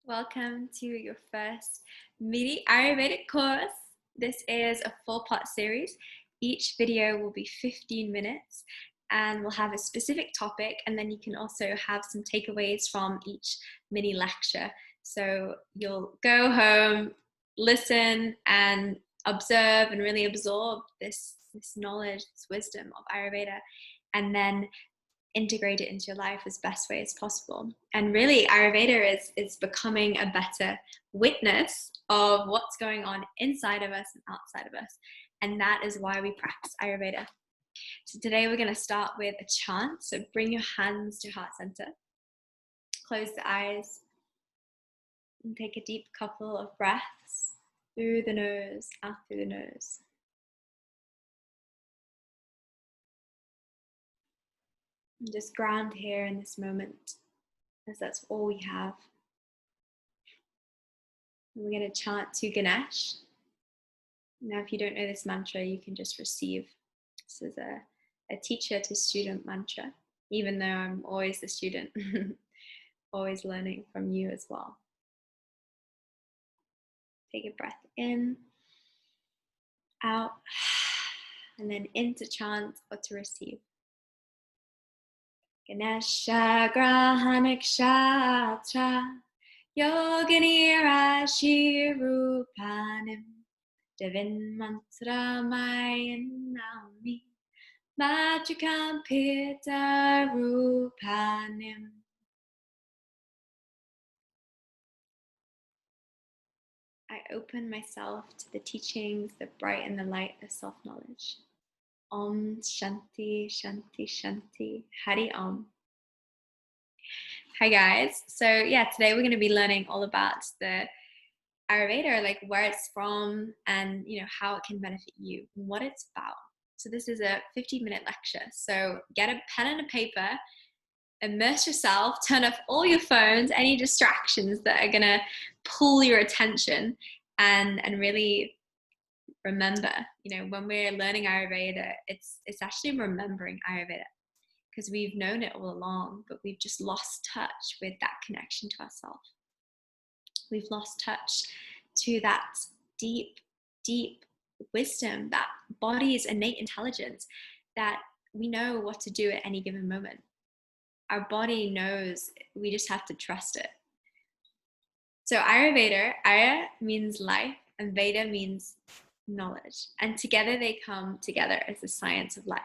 Welcome to your first mini Ayurvedic course. This is a 4-part series. Each video will be 15 minutes and we'll have a specific topic, and then you can also have some takeaways from each mini lecture. So you'll go home, listen and observe and really absorb this knowledge, this wisdom of Ayurveda, and then integrate it into your life as best way as possible. And really, Ayurveda is becoming a better witness of what's going on inside of us and outside of us. And that is why we practice Ayurveda. So today we're going to start with a chant. So bring your hands to heart center. Close the eyes and take a deep couple of breaths through the nose, out through the nose. And just ground here in this moment, as that's all we have. And we're going to chant to Ganesh. Now, if you don't know this mantra, you can just receive. This is a teacher to student mantra, even though I'm always the student, always learning from you as well. Take a breath in, out, and then in to chant or to receive. Ganesha Grahanakshatra Yogini Rashi Rupanim Devin Mantra Mayanami Matrikam Pita Rupanim. I open myself to the teachings that brighten the light of self-knowledge. Om Shanti Shanti Shanti Hari Om. Hi guys. So today we're going to be learning all about the Ayurveda, like where it's from and how it can benefit you and what it's about. So this is a 50-minute lecture. So get a pen and a paper, immerse yourself, turn off all your phones, any distractions that are going to pull your attention, and really remember, when we're learning Ayurveda, it's actually remembering Ayurveda, because we've known it all along, but we've just lost touch with that connection to ourselves. We've lost touch to that deep, deep wisdom, that body's innate intelligence, that we know what to do at any given moment. Our body knows, we just have to trust it. So Ayurveda, Ayur means life and Veda means knowledge, and together they come together as the science of life.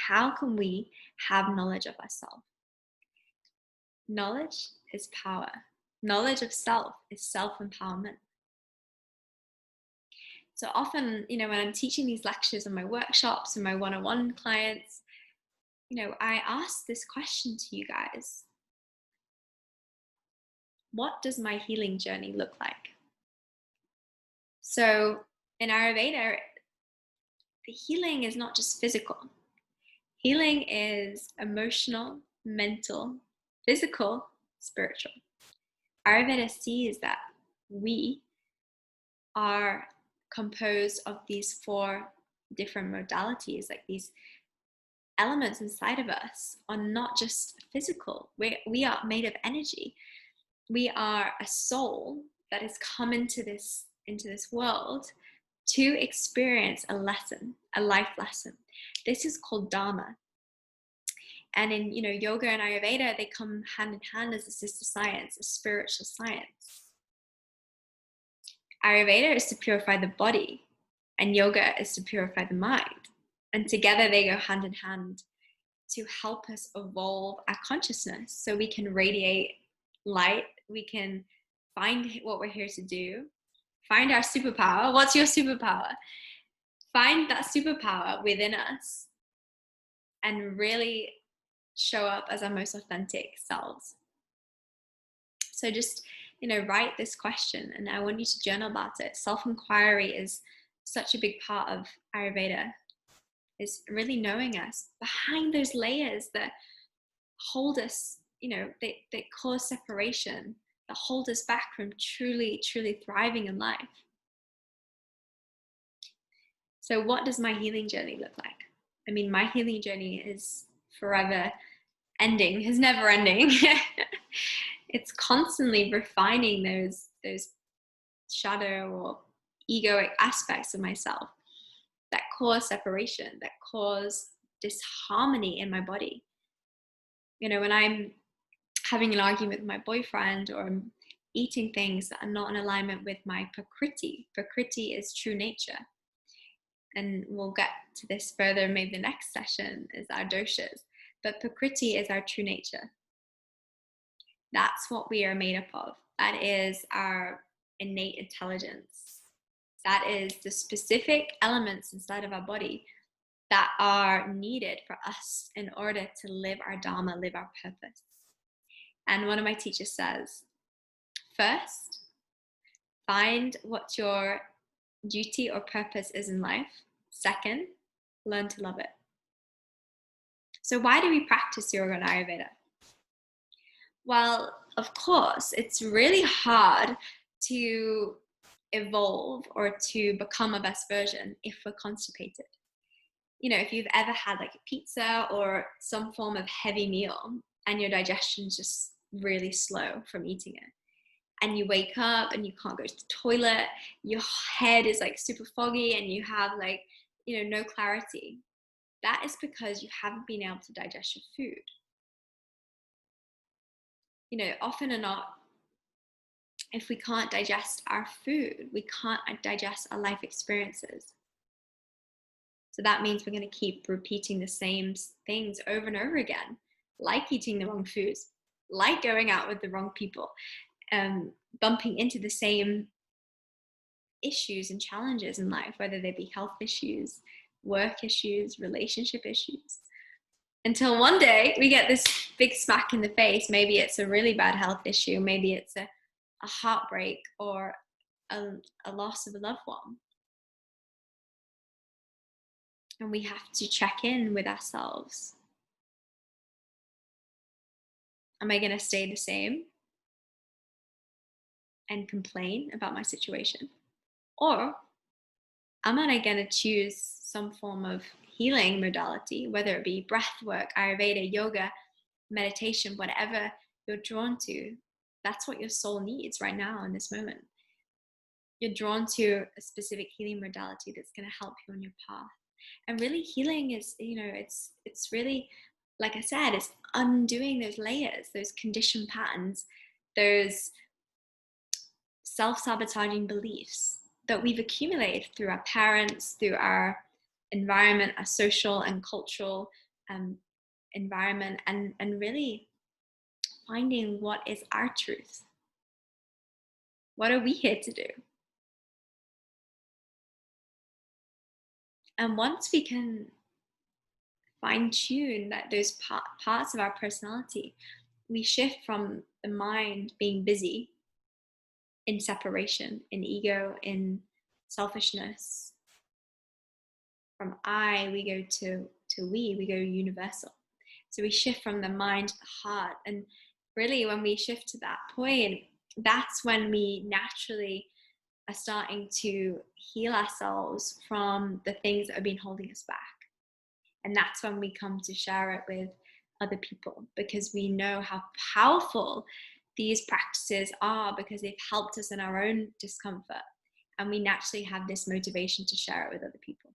How can we have knowledge of ourselves? Knowledge is power. Knowledge of self is self-empowerment. So often, when I'm teaching these lectures in my workshops and my one-on-one clients, I ask this question to you guys. What does my healing journey look like? So in Ayurveda, the healing is not just physical. Healing is emotional, mental, physical, spiritual. Ayurveda sees that we are composed of these 4 different modalities, like these elements inside of us are not just physical. We are made of energy. We are a soul that has come into this world to experience a lesson, a life lesson. This is called Dharma. And in yoga and Ayurveda, they come hand in hand as a sister science, a spiritual science. Ayurveda is to purify the body, and yoga is to purify the mind. And together they go hand in hand to help us evolve our consciousness so we can radiate light, we can find what we're here to do, find our superpower. What's your superpower? Find that superpower within us and really show up as our most authentic selves. So just, write this question, and I want you to journal about it. Self-inquiry is such a big part of Ayurveda, is really knowing us behind those layers that hold us, they cause separation, that hold us back from truly, truly thriving in life. So what does my healing journey look like? I mean, my healing journey is forever ending, is never ending. it's constantly refining those shadow or egoic aspects of myself that cause separation, that cause disharmony in my body. When I'm having an argument with my boyfriend, or I'm eating things that are not in alignment with my prakriti. Prakriti is true nature. And we'll get to this further, maybe the next session is our doshas. But prakriti is our true nature. That's what we are made up of. That is our innate intelligence. That is the specific elements inside of our body that are needed for us in order to live our dharma, live our purpose. And one of my teachers says, first, find what your duty or purpose is in life. Second, learn to love it. So why do we practice yoga and Ayurveda? Well, of course, it's really hard to evolve or to become a best version if we're constipated. If you've ever had like a pizza or some form of heavy meal and your digestion's just really slow from eating it, and you wake up and you can't go to the toilet, your head is like super foggy and you have like, no clarity, that is because you haven't been able to digest your food. Often or not, if we can't digest our food, we can't digest our life experiences. So that means we're going to keep repeating the same things over and over again, like eating the wrong foods, like going out with the wrong people, bumping into the same issues and challenges in life, whether they be health issues, work issues, relationship issues. Until one day we get this big smack in the face. Maybe it's a really bad health issue. Maybe it's a heartbreak or a loss of a loved one. And we have to check in with ourselves. Am I going to stay the same and complain about my situation? Or am I going to choose some form of healing modality, whether it be breath work, Ayurveda, yoga, meditation, whatever you're drawn to? That's what your soul needs right now in this moment. You're drawn to a specific healing modality that's going to help you on your path. And really, healing is, it's really, like I said, it's undoing those layers, those conditioned patterns, those self-sabotaging beliefs that we've accumulated through our parents, through our environment, our social and cultural environment, and really finding what is our truth. What are we here to do? And once we can fine-tune that those parts of our personality, we shift from the mind being busy in separation, in ego, in selfishness. From I, we go to we go universal. So we shift from the mind to the heart. And really, when we shift to that point, that's when we naturally are starting to heal ourselves from the things that have been holding us back. And that's when we come to share it with other people, because we know how powerful these practices are, because they've helped us in our own discomfort. And we naturally have this motivation to share it with other people.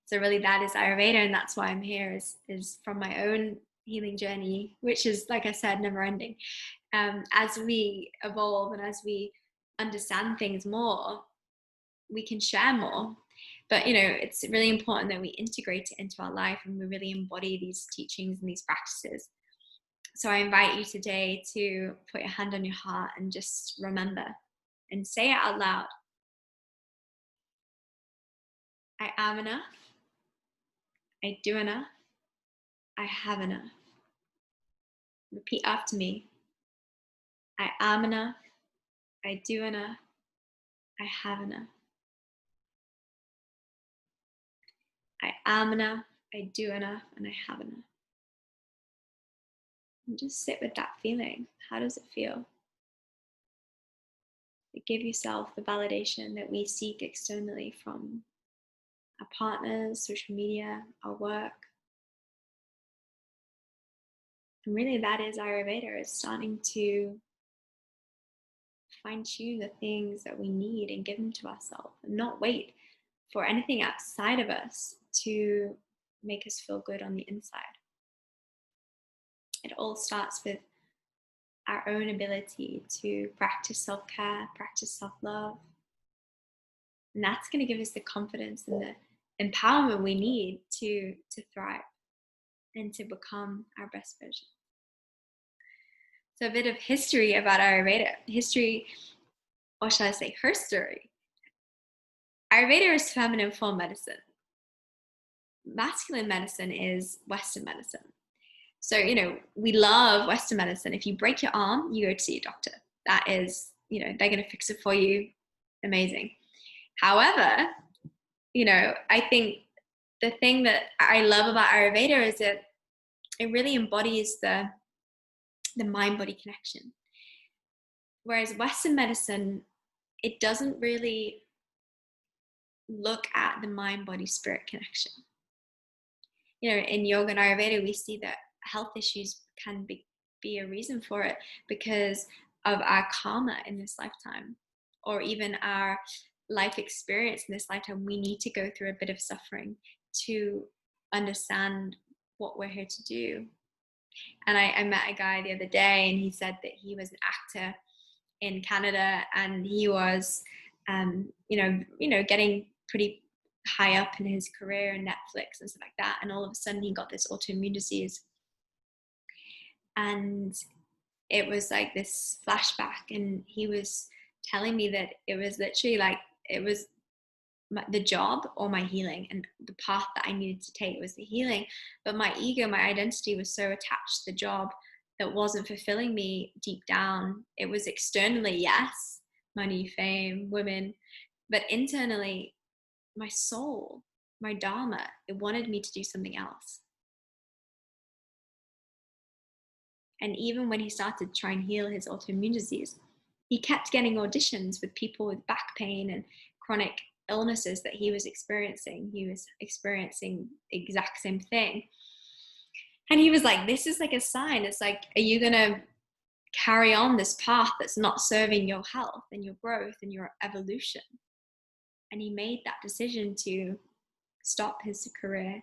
So really, that is Ayurveda, and that's why I'm here, is from my own healing journey, which is, like I said, never ending. As we evolve and as we understand things more, we can share more. But it's really important that we integrate it into our life and we really embody these teachings and these practices. So I invite you today to put your hand on your heart and just remember and say it out loud. I am enough. I do enough. I have enough. Repeat after me. I am enough. I do enough. I have enough. I am enough. I do enough. And I have enough. And just sit with that feeling. How does it feel? Give yourself the validation that we seek externally from our partners, social media, our work. And really, that is Ayurveda. It's starting to fine tune the things that we need and give them to ourselves and not wait for anything outside of us to make us feel good on the inside. It all starts with our own ability to practice self care, practice self love. And that's going to give us the confidence and the empowerment we need to thrive and to become our best version. So, a bit of history about Ayurveda. History, or shall I say, her story. Ayurveda is feminine form medicine. Masculine medicine is Western medicine. So, we love Western medicine. If you break your arm, you go to see a doctor. That is, they're going to fix it for you. Amazing. However, I think the thing that I love about Ayurveda is that it really embodies the mind-body connection. Whereas Western medicine, it doesn't really look at the mind-body-spirit connection. In yoga and Ayurveda, we see that health issues can be a reason for it because of our karma in this lifetime, or even our life experience in this lifetime. We need to go through a bit of suffering to understand what we're here to do. And I met a guy the other day, and he said that he was an actor in Canada, and he was, getting pretty high up in his career and Netflix and stuff like that. And all of a sudden, he got this autoimmune disease, and it was like this flashback. And he was telling me that it was literally like it was the job or my healing, and the path that I needed to take was the healing. But my ego, my identity was so attached to the job that wasn't fulfilling me deep down. It was externally, yes, money, fame, women, but internally, my soul, my dharma, it wanted me to do something else. And even when he started to try and heal his autoimmune disease, he kept getting auditions with people with back pain and chronic illnesses that he was experiencing. He was experiencing the exact same thing. And he was like, this is like a sign. It's like, are you going to carry on this path that's not serving your health and your growth and your evolution? And he made that decision to stop his career.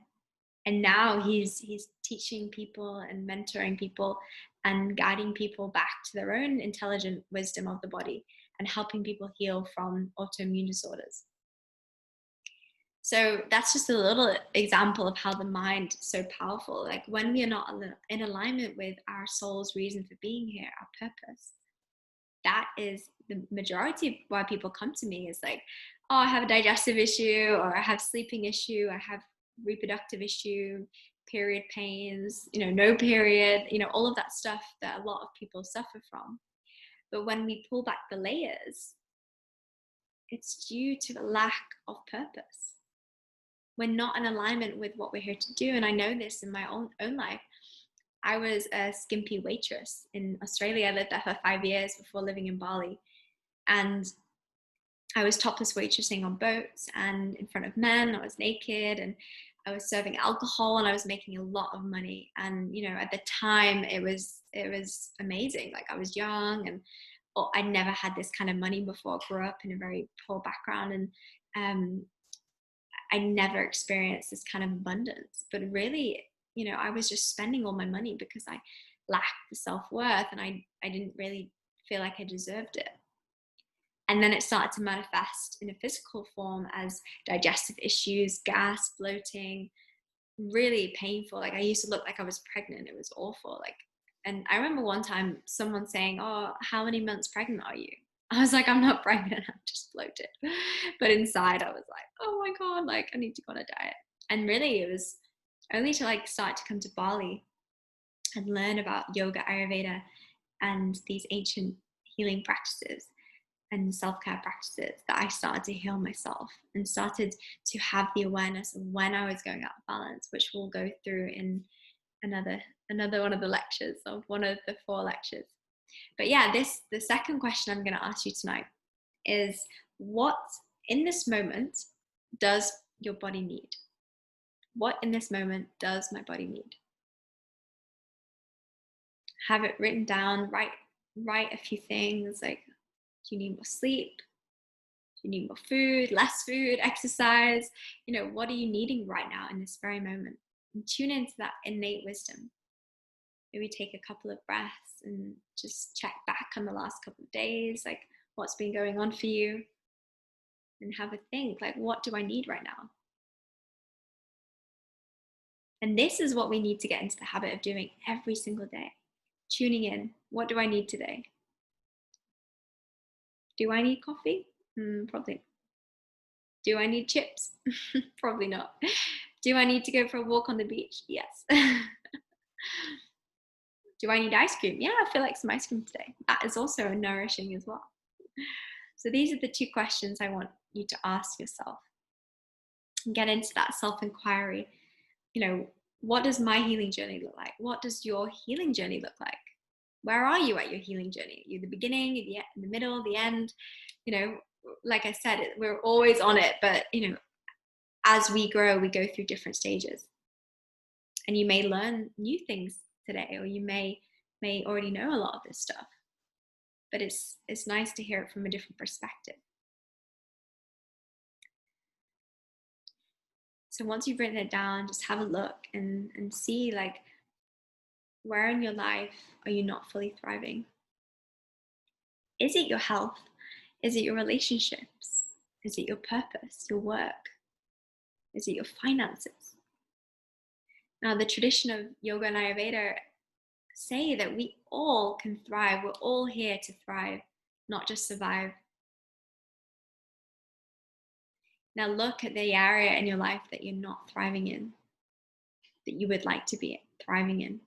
And now he's teaching people and mentoring people and guiding people back to their own intelligent wisdom of the body and helping people heal from autoimmune disorders. So that's just a little example of how the mind is so powerful. Like when we are not in alignment with our soul's reason for being here, our purpose, that is the majority of why people come to me is like, oh, I have a digestive issue, or I have sleeping issue, I have reproductive issue, period pains, no period, all of that stuff that a lot of people suffer from. But when we pull back the layers, it's due to a lack of purpose. We're not in alignment with what we're here to do. And I know this in my own life. I was a skimpy waitress in Australia. I lived there for 5 years before living in Bali. And I was topless waitressing on boats and in front of men. I was naked and I was serving alcohol, and I was making a lot of money. And, at the time it was amazing. Like I was young and I'd never had this kind of money before. I grew up in a very poor background, and I never experienced this kind of abundance. But really, I was just spending all my money because I lacked the self-worth, and I didn't really feel like I deserved it. And then it started to manifest in a physical form as digestive issues, gas, bloating, really painful. Like I used to look like I was pregnant. It was awful. And I remember one time someone saying, oh, how many months pregnant are you? I was like, I'm not pregnant, I'm just bloated. But inside I was like, oh my God, like I need to go on a diet. And really it was only to start to come to Bali and learn about yoga, Ayurveda, and these ancient healing practices and self-care practices that I started to heal myself and started to have the awareness of when I was going out of balance, which we'll go through in another one of the lectures, of one of the 4 lectures. But yeah, the second question I'm going to ask you tonight is, what in this moment does your body need? What in this moment does my body need? have it written down, write a few things like, do you need more sleep? Do you need more food, less food, exercise? What are you needing right now in this very moment? And tune into that innate wisdom. Maybe take a couple of breaths and just check back on the last couple of days, like what's been going on for you, and have a think, like, what do I need right now? And this is what we need to get into the habit of doing every single day. Tuning in. What do I need today? Do I need coffee? Probably. Do I need chips? Probably not. Do I need to go for a walk on the beach? Yes. Do I need ice cream? Yeah, I feel like some ice cream today. That is also nourishing as well. So these are the two questions I want you to ask yourself. And get into that self-inquiry. What does my healing journey look like? What does your healing journey look like? Where are you at your healing journey? Are you the beginning, the middle, the end? Like I said, we're always on it, but as we grow, we go through different stages. And you may learn new things today, or you may already know a lot of this stuff. But it's nice to hear it from a different perspective. So once you've written it down, just have a look and see, like, where in your life are you not fully thriving? Is it your health? Is it your relationships? Is it your purpose, your work? Is it your finances? Now, the tradition of yoga and Ayurveda say that we all can thrive. We're all here to thrive, not just survive. Now look at the area in your life that you're not thriving in, that you would like to be thriving in.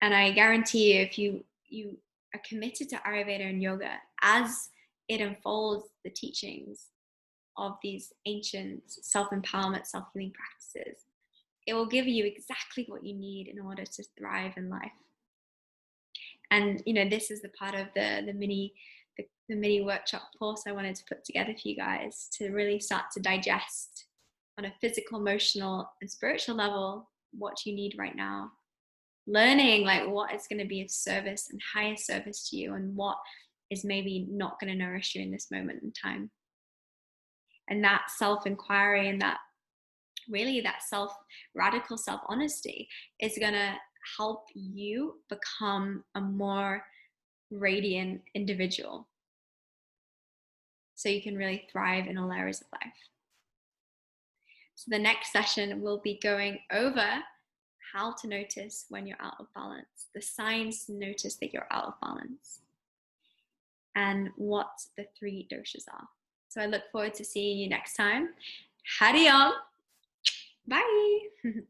And I guarantee you, if you are committed to Ayurveda and yoga, as it unfolds the teachings of these ancient self-empowerment, self-healing practices, it will give you exactly what you need in order to thrive in life. And this is the part of the mini workshop course I wanted to put together for you guys, to really start to digest on a physical, emotional, and spiritual level what you need right now. Learning, like, what is going to be of service and highest service to you, and what is maybe not going to nourish you in this moment in time. And that self-inquiry and that radical self-honesty is going to help you become a more radiant individual, so you can really thrive in all areas of life. So the next session will be going over how to notice when you're out of balance, the signs to notice that you're out of balance, and what the 3 doshas are. So I look forward to seeing you next time. Hari Om. Bye.